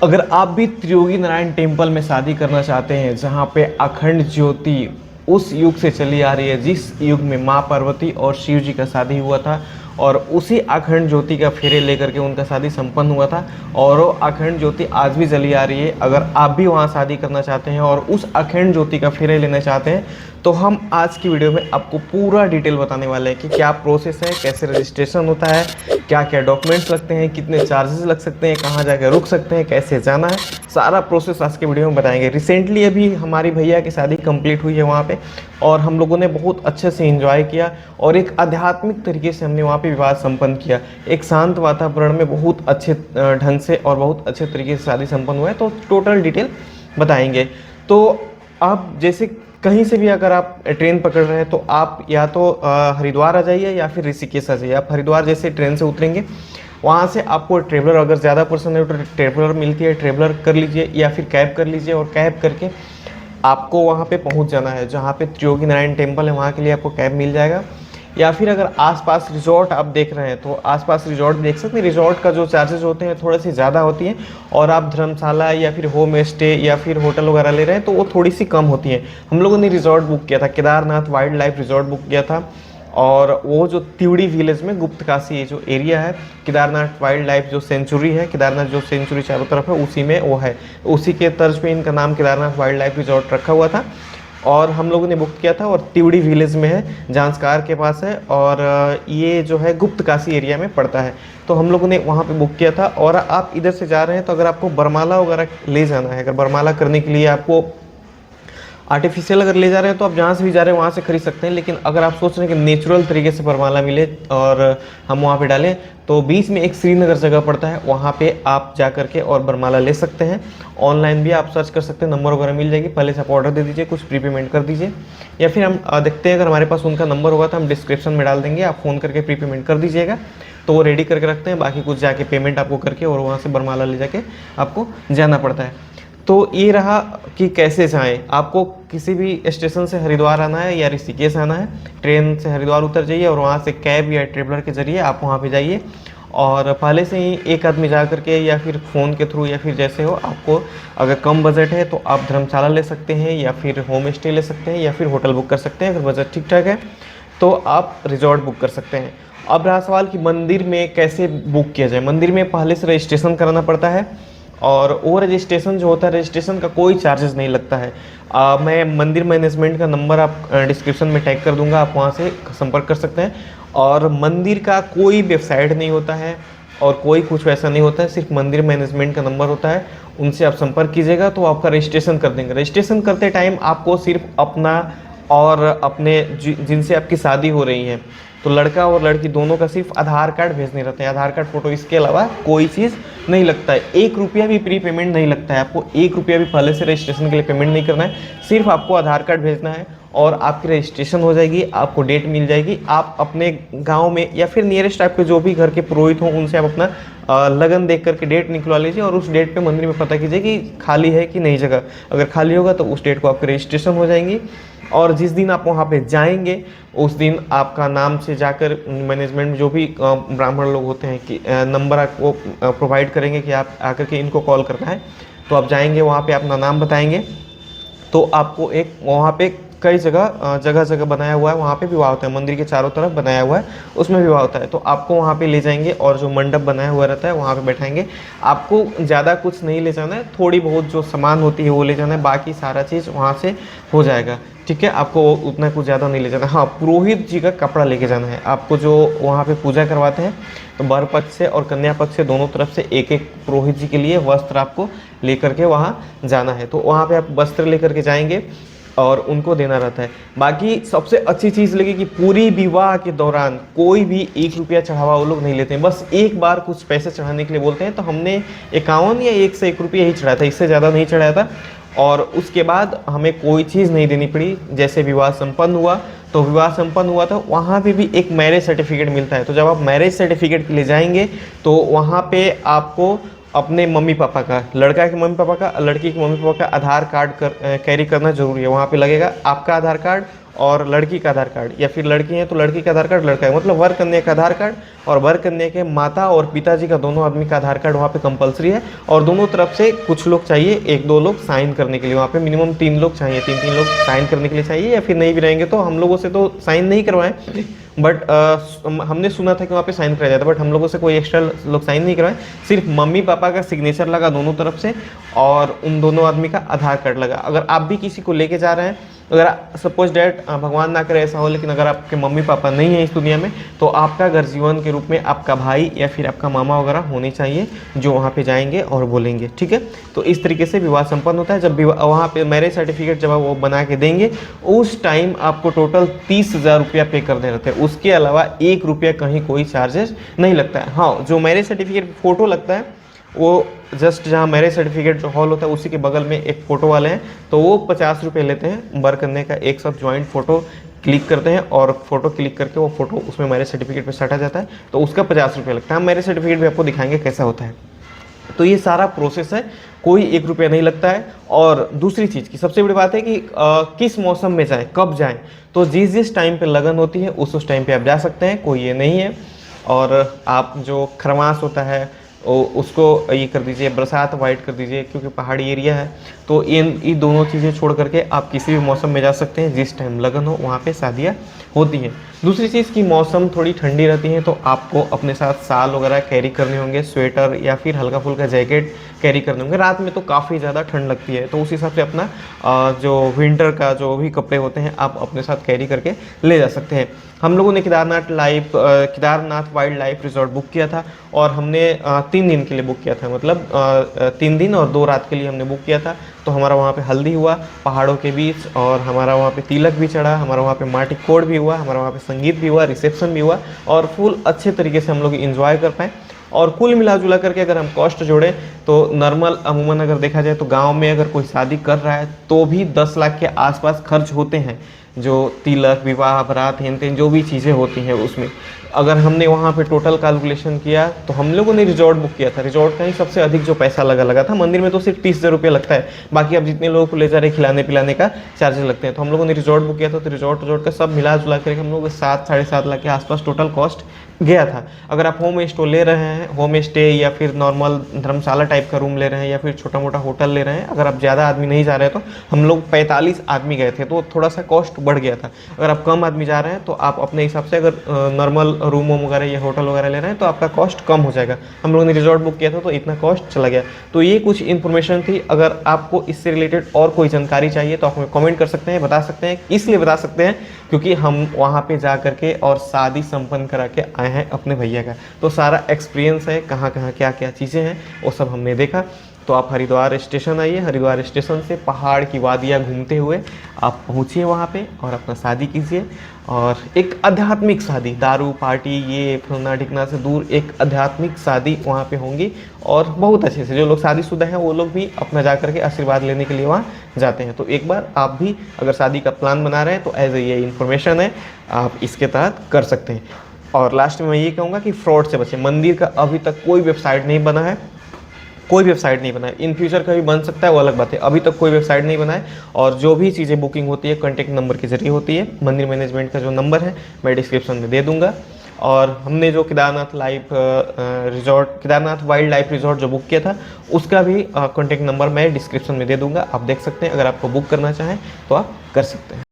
अगर आप भी त्रियोगी नारायण टेम्पल में शादी करना चाहते हैं जहाँ पे अखंड ज्योति उस युग से चली आ रही है, जिस युग में माँ पार्वती और शिव जी का शादी हुआ था, और उसी अखंड ज्योति का फेरे लेकर के उनका शादी संपन्न हुआ था, और वो अखंड ज्योति आज भी जली आ रही है। अगर आप भी वहाँ शादी करना चाहते हैं और उस अखंड ज्योति का फेरे लेना चाहते हैं, तो हम आज की वीडियो में आपको पूरा डिटेल बताने वाले हैं कि क्या प्रोसेस है, कैसे रजिस्ट्रेशन होता है, क्या क्या डॉक्यूमेंट्स लगते हैं, कितने चार्जेस लग सकते हैं, कहाँ जाकर रुक सकते हैं, कैसे जाना है, सारा प्रोसेस आज के वीडियो में बताएंगे। रिसेंटली अभी हमारी भैया की शादी कंप्लीट हुई है वहाँ पे, और हम लोगों ने बहुत अच्छे से एंजॉय किया और एक आध्यात्मिक तरीके से हमने वहाँ पे विवाह संपन्न किया। एक शांत वातावरण में बहुत अच्छे ढंग से और बहुत अच्छे तरीके से शादी संपन्न हुआ है, तो टोटल डिटेल बताएंगे। तो आप जैसे कहीं से भी अगर आप ट्रेन पकड़ रहे हैं तो आप या तो हरिद्वार आ जाइए या फिर ऋषिकेश आ जाइए। आप हरिद्वार जैसे ट्रेन से उतरेंगे, वहाँ से आपको ट्रेवलर, अगर ज़्यादा पर्सन है तो ट्रेवलर मिलती है, ट्रेवलर कर लीजिए या फिर कैब कर लीजिए, और कैब करके आपको वहाँ पे पहुँच जाना है जहाँ पे त्रियोगी नारायण टेम्पल है, वहाँ के लिए आपको कैब मिल जाएगा। या फिर अगर आसपास रिजॉर्ट आप देख रहे हैं तो आसपास रिजॉर्ट देख सकते हैं। रिजॉर्ट का जो चार्जेस होते हैं थोड़े से ज़्यादा होती हैं, और आप धर्मशाला या फिर होम स्टे या फिर होटल वगैरह ले रहे हैं तो वो थोड़ी सी कम होती हैं। हम लोगों ने रिजॉर्ट बुक किया था, Kedarnath wild life resort book किया था, और वो जो तिवड़ी विलेज में गुप्त काशी ये जो एरिया है, केदारनाथ वाइल्ड लाइफ जो सेंचुरी है, केदारनाथ जो सेंचुरी चारों तरफ है उसी में वो है, उसी के तर्ज पे इनका नाम केदारनाथ वाइल्ड लाइफ रिजॉर्ट रखा हुआ था। और हम लोगों ने बुक किया था, और तिवड़ी विलेज में है, जांजकार के पास है, और ये जो है गुप्त काशी एरिया में पड़ता है। तो हम लोगों ने वहाँ पे बुक किया था। और आप इधर से जा रहे हैं तो अगर आपको बरमाला वगैरह ले जाना है, अगर बरमाला करने के लिए आपको आर्टिफिशियल अगर ले जा रहे हैं तो आप जहाँ से भी जा रहे हैं वहाँ से खरीद सकते हैं। लेकिन अगर आप सोच रहे हैं कि नेचुरल तरीके से बरमाला मिले और हम वहाँ पे डालें, तो बीच में एक श्रीनगर जगह पड़ता है, वहाँ पे आप जा करके और बरमाला ले सकते हैं। ऑनलाइन भी आप सर्च कर सकते हैं, नंबर वगैरह मिल जाएगी। पहले से आप ऑर्डर दे दीजिए, कुछ प्री पेमेंट कर दीजिए, या फिर हम देखते हैं अगर हमारे पास उनका नंबर होगा तो हम डिस्क्रिप्शन में डाल देंगे, आप फ़ोन करके प्री पेमेंट कर दीजिएगा, तो वो रेडी करके रखते हैं। बाकी कुछ जाके पेमेंट आपको करके और वहाँ से बरमाला ले जाके आपको जाना पड़ता है। तो ये रहा कि कैसे जाएं। आपको किसी भी स्टेशन से हरिद्वार आना है या ऋषिकेश आना है, ट्रेन से हरिद्वार उतर जाइए और वहाँ से कैब या ट्रेवलर के जरिए आप वहाँ पे जाइए। और पहले से ही एक आदमी जा करके या फिर फ़ोन के थ्रू या फिर जैसे हो, आपको अगर कम बजट है तो आप धर्मशाला ले सकते हैं या फिर होम स्टे ले सकते हैं या फिर होटल बुक कर सकते हैं। अगर बजट ठीक ठाक है तो आप रिजॉर्ट बुक कर सकते हैं। अब रहा सवाल कि मंदिर में कैसे बुक किया जाए। मंदिर में पहले से रजिस्ट्रेशन कराना पड़ता है, और वो रजिस्ट्रेशन जो होता है, रजिस्ट्रेशन का कोई चार्जेस नहीं लगता है। मैं मंदिर मैनेजमेंट का नंबर आप डिस्क्रिप्शन में टैग कर दूंगा, आप वहाँ से संपर्क कर सकते हैं। और मंदिर का कोई वेबसाइट नहीं होता है और कोई कुछ वैसा नहीं होता है, सिर्फ मंदिर मैनेजमेंट का नंबर होता है, उनसे आप संपर्क कीजिएगा तो आपका रजिस्ट्रेशन कर देंगे। रजिस्ट्रेशन करते टाइम आपको सिर्फ अपना और अपने जिनसे आपकी शादी हो रही है, तो लड़का और लड़की दोनों का सिर्फ आधार कार्ड भेजने रहते हैं, आधार कार्ड फोटो, इसके अलावा कोई चीज़ नहीं लगता है। 1 रुपया भी प्री पेमेंट नहीं लगता है, आपको 1 रुपया भी पहले से रजिस्ट्रेशन के लिए पेमेंट नहीं करना है। सिर्फ आपको आधार कार्ड भेजना है और आपकी रजिस्ट्रेशन हो जाएगी, आपको डेट मिल जाएगी। आप अपने गांव में या फिर नियरेस्ट आपके जो भी घर के पुरोहित हों उनसे आप अपना लगन देख करके डेट निकलवा लीजिए, और उस डेट पे मंदिर में पता कीजिए कि खाली है कि नहीं जगह। अगर खाली होगा तो उस डेट को आपकी रजिस्ट्रेशन हो जाएंगी। और जिस दिन आप वहाँ पे जाएंगे उस दिन आपका नाम से जाकर मैनेजमेंट में जो भी ब्राह्मण लोग होते हैं कि नंबर आपको प्रोवाइड करेंगे कि आप आकर के इनको कॉल करना है, तो आप जाएंगे वहाँ पे अपना नाम बताएंगे, तो आपको एक वहाँ पे कई जगह जगह बनाया हुआ है, वहाँ पे विवाह होता है, मंदिर के चारों तरफ बनाया हुआ है, उसमें विवाह होता है। तो आपको वहाँ पे ले जाएंगे और जो मंडप बनाया हुआ रहता है वहाँ पे बैठाएंगे। आपको ज़्यादा कुछ नहीं ले जाना है, थोड़ी बहुत जो सामान होती है वो ले जाना है, बाकी सारा चीज़ वहाँ से हो जाएगा, ठीक है। आपको उतना कुछ ज़्यादा नहीं ले जाना। हाँ, पुरोहित जी का कपड़ा लेके जाना है आपको, जो वहाँ पे पूजा करवाते हैं, तो वर पक्ष से और कन्या पक्ष से दोनों तरफ से एक एक पुरोहित जी के लिए वस्त्र आपको लेकर के वहाँ जाना है। तो वहाँ पे आप वस्त्र लेकर के जाएंगे और उनको देना रहता है। बाकी सबसे अच्छी चीज़ लगी कि पूरी विवाह के दौरान कोई भी 1 रुपया चढ़ावा वो लोग नहीं लेते हैं, बस एक बार कुछ पैसे चढ़ाने के लिए बोलते हैं। तो हमने 51 या 1 से 1 रुपया ही चढ़ाया था, इससे ज़्यादा नहीं चढ़ाया था, और उसके बाद हमें कोई चीज़ नहीं देनी पड़ी। जैसे विवाह संपन्न हुआ, तो विवाह संपन्न हुआ तो वहाँ पे भी एक मैरिज सर्टिफिकेट मिलता है। तो जब आप मैरिज सर्टिफिकेट के लिए जाएंगे तो वहाँ पे आपको अपने मम्मी पापा का, लड़का के मम्मी पापा का, लड़की के मम्मी पापा का आधार कार्ड कैरी करना जरूरी है। वहाँ पे लगेगा आपका आधार कार्ड और लड़की का आधार कार्ड, या फिर लड़की है तो लड़की का आधार कार्ड, लड़का है मतलब वर कन्या का आधार कार्ड, और वर कन्या के माता और पिताजी का दोनों आदमी का आधार कार्ड वहाँ पे कंपलसरी है। और दोनों तरफ से कुछ लोग चाहिए, 1-2 लोग साइन करने के लिए, वहाँ पे मिनिमम 3 लोग चाहिए, 3-3 लोग साइन करने के लिए चाहिए। या फिर नहीं भी रहेंगे तो हम लोगों से तो साइन नहीं करवाएं, बट हमने सुना था कि वहाँ पे साइन कराया जाता है, बट हम लोगों से कोई एक्स्ट्रा लोग साइन नहीं करवाएं। सिर्फ मम्मी पापा का सिग्नेचर लगा दोनों तरफ से, और उन दोनों आदमी का आधार कार्ड लगा। अगर आप भी किसी को लेके जा रहे हैं, अगर सपोज डैट भगवान ना करे ऐसा हो, लेकिन अगर आपके मम्मी पापा नहीं है इस दुनिया में, तो आपका घर जीवन के रूप में आपका भाई या फिर आपका मामा वगैरह होने चाहिए, जो वहाँ पे जाएंगे और बोलेंगे, ठीक है। तो इस तरीके से विवाह संपन्न होता है। जब वहाँ पे मैरिज सर्टिफिकेट जब वो बना के देंगे, उस टाइम आपको टोटल 30,000 रुपया पे करने रहते हैं। उसके अलावा 1 रुपया कहीं कोई चार्जेस नहीं लगता है। हाँ, जो मैरिज सर्टिफिकेट फोटो लगता है वो जस्ट जहाँ मैरिज सर्टिफिकेट जो हॉल होता है उसी के बगल में एक फ़ोटो वाले हैं, तो वो 50 रुपये लेते हैं वर कन्या का। एक साथ ज्वाइंट फ़ोटो क्लिक करते हैं और फोटो क्लिक करके वो फोटो उसमें मैरिज सर्टिफिकेट पे सटा जाता है, तो उसका 50 रुपये लगता है। हम मैरिज सर्टिफिकेट भी आपको दिखाएंगे कैसा होता है। तो ये सारा प्रोसेस है, कोई 1 रुपया नहीं लगता है। और दूसरी चीज़ की सबसे बड़ी बात है कि किस मौसम में जाएँ, कब जाएँ। तो जिस टाइम पे लगन होती है उस टाइम पे आप जा सकते हैं, कोई ये नहीं है। और आप जो खरमास होता है उसको ये कर दीजिए, बरसात वाइट कर दीजिए, क्योंकि पहाड़ी एरिया है। तो ये दोनों चीज़ें छोड़ करके आप किसी भी मौसम में जा सकते हैं, जिस टाइम लगन हो वहाँ पे शादियाँ होती हैं। दूसरी चीज़ की मौसम थोड़ी ठंडी रहती है, तो आपको अपने साथ शाल वगैरह कैरी करने होंगे, स्वेटर या फिर हल्का फुल्का जैकेट कैरी करने होंगे। रात में तो काफ़ी ज़्यादा ठंड लगती है, तो उस हिसाब से अपना जो विंटर का जो भी कपड़े होते हैं आप अपने साथ कैरी करके ले जा सकते हैं। हम लोगों ने Kedarnath wild life resort book किया था, और हमने 3 दिन के लिए बुक किया था, मतलब 3 दिन और 2 रात के लिए हमने बुक किया था। तो हमारा वहाँ पे हल्दी हुआ पहाड़ों के बीच, और हमारा वहाँ पे तिलक भी चढ़ा, हमारा वहाँ पे माटी कोड भी हुआ, हमारा वहाँ पे संगीत भी हुआ, रिसेप्शन भी हुआ, और फुल अच्छे तरीके से हम लोग इंजॉय कर पाए। और कुल मिला जुला करके अगर हम कॉस्ट जोड़ें तो नॉर्मल अमूमन अगर देखा जाए तो गांव में अगर कोई शादी कर रहा है तो भी 10 लाख के आसपास खर्च होते हैं, जो तिलक, विवाह, बारात, हेन तेन जो भी चीज़ें होती हैं उसमें। अगर हमने वहाँ पे टोटल कैलकुलेशन किया तो हम लोगों ने रिजॉर्ट बुक किया था, रिजॉर्ट का ही सबसे अधिक जो पैसा लगा था। मंदिर में तो सिर्फ 30,000 रुपये लगता है, बाकी आप जितने लोगों को ले जा रहे खिलाने पिलाने का चार्जेस लगते हैं। तो हम लोगों ने रिजॉर्ट बुक किया था, तो रिजॉर्ट का सब मिला जुला करके हम लोग 7-7.5 लाख के आसपास टोटल कॉस्ट गया था। अगर आप होम स्टे ले रहे हैं, होम स्टे या फिर नॉर्मल धर्मशाला टाइप का रूम ले रहे हैं, या फिर छोटा मोटा होटल ले रहे हैं, अगर आप ज़्यादा आदमी नहीं जा रहे हैं, तो हम लोग 45 आदमी गए थे, तो थोड़ा सा कॉस्ट बढ़ गया था। अगर आप कम आदमी जा रहे हैं तो आप अपने हिसाब से अगर नॉर्मल रूम वगैरह या होटल वगैरह ले रहे हैं तो आपका कॉस्ट कम हो जाएगा। हम लोगों ने रिजॉर्ट बुक किया था तो इतना कॉस्ट चला गया। तो ये कुछ इन्फॉर्मेशन थी। अगर आपको इससे रिलेटेड और कोई जानकारी चाहिए तो आप हमें कमेंट कर सकते हैं, बता सकते हैं। इसलिए बता सकते हैं क्योंकि हम वहाँ पे जा करके और शादी संपन्न करा के आए हैं अपने भैया का, तो सारा एक्सपीरियंस है, कहाँ कहाँ क्या क्या चीज़ें हैं वो सब हमने देखा। तो आप हरिद्वार स्टेशन आइए, हरिद्वार स्टेशन से पहाड़ की वादियाँ घूमते हुए आप पहुँचिए वहाँ पे और अपना शादी कीजिए। और एक आध्यात्मिक शादी, दारू पार्टी ये फलना ढिकना से दूर एक आध्यात्मिक शादी वहाँ पे होंगी। और बहुत अच्छे से जो लोग शादीशुदा हैं वो लोग भी अपना जा करके आशीर्वाद लेने के लिए वहाँ जाते हैं। तो एक बार आप भी अगर शादी का प्लान बना रहे हैं तो एज ये इन्फॉर्मेशन है, आप इसके तहत कर सकते हैं। और लास्ट में मैं ये कहूँगा कि फ्रॉड से बचें। मंदिर का अभी तक कोई वेबसाइट नहीं बना है, कोई वेबसाइट नहीं बना है। इन फ्यूचर कभी बन सकता है वो अलग बात है, अभी तक कोई वेबसाइट नहीं बना है। और जो भी चीज़ें बुकिंग होती है कॉन्टैक्ट नंबर के जरिए होती है। मंदिर मैनेजमेंट का जो नंबर है मैं डिस्क्रिप्शन में दे दूंगा। और हमने जो केदारनाथ वाइल्ड लाइफ रिजॉर्ट जो बुक किया था उसका भी कॉन्टैक्ट नंबर मैं डिस्क्रिप्शन में दे दूंगा, आप देख सकते हैं। अगर आपको बुक करना चाहें तो आप कर सकते हैं।